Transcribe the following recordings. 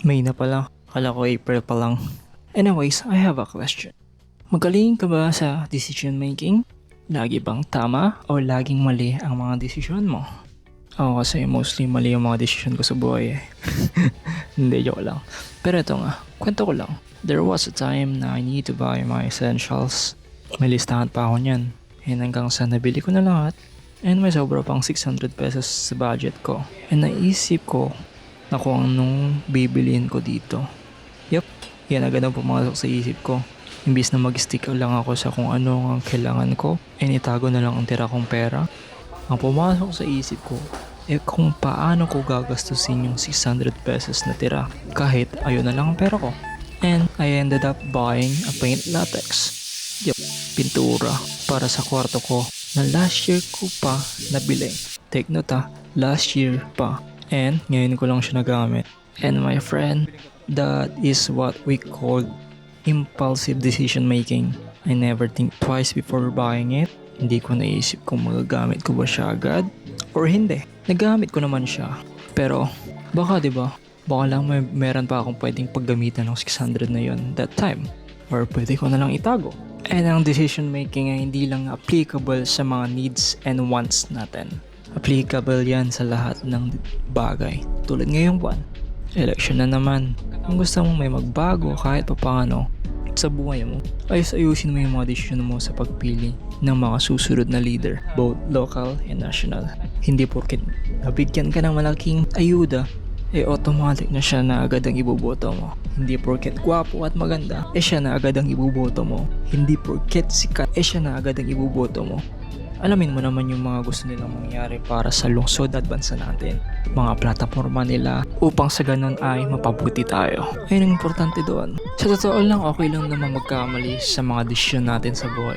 May na pala. Kala ko April pa lang. Anyways, I have a question. Magaling ka ba sa decision making? Lagi bang tama o laging mali ang mga desisyon mo? Ako kasi mostly mali yung mga desisyon ko sa buhay eh. Hindi, joke lang. Pero ito nga, kwento ko lang. There was a time na I need to buy my essentials. May listahan pa ako niyan. And hanggang sa nabili ko na lahat. And may sobra pang 600 pesos sa budget ko. And naisip ko na kung anong bibiliin ko dito. Yup, yan agad ang pumasok sa isip ko. Imbis na mag-stick lang ako sa kung ano ang kailangan ko, and itago na lang ang tira kong pera, ang pumasok sa isip ko, kung paano ko gagastusin yung 600 pesos na tira kahit ayun na lang ang pera ko. And I ended up buying a paint latex. Yup, pintura para sa kwarto ko na last year ko pa nabili. Take note last year pa. And ngayon ko lang siya nagamit. And my friend, that is what we call impulsive decision making. I never think twice before buying it. Hindi ko naisip kung magagamit ko ba siya agad or hindi. Nagamit ko naman siya. Pero baka 'di ba? Baka lang meron pa akong pwedeng paggamitan ng 600 na yon that time. Or pwede ko na lang itago. And ang decision making ay hindi lang applicable sa mga needs and wants natin. Applicable yan sa lahat ng bagay. Tulad ngayong buwan. Election na naman. Kung gusto mong may magbago kahit papaano sa buhay mo, ayusin mo yung mga desisyon mo sa pagpili ng mga susunod na leader, both local and national. Hindi porket nabigyan ka ng malaking ayuda, automatic na siya na agad ang iboboto mo. Hindi porket gwapo at maganda, siya na agad ang iboboto mo. Hindi porket sikat, siya na agad ang iboboto mo. Alamin mo naman yung mga gusto nilang mangyari para sa lungsod at bansa natin. Mga plataforma nila upang sa ganun ay mapabuti tayo. Ayun ang importante doon. Sa totoo lang, okay lang naman magkamali sa mga desisyon natin sa buhay.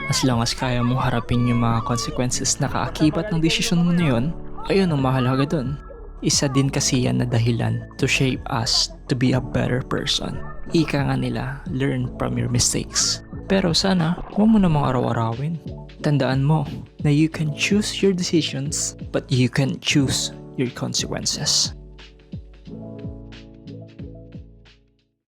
As long as kaya mo harapin yung mga consequences na kaakibat ng desisyon mo na yun, ayun ang mahalaga doon. Isa din kasi yan na dahilan to shape us to be a better person. Ika nga nila, learn from your mistakes. Pero sana, huwag mo namang araw-arawin. Tandaan mo na you can choose your decisions, but you can choose your consequences.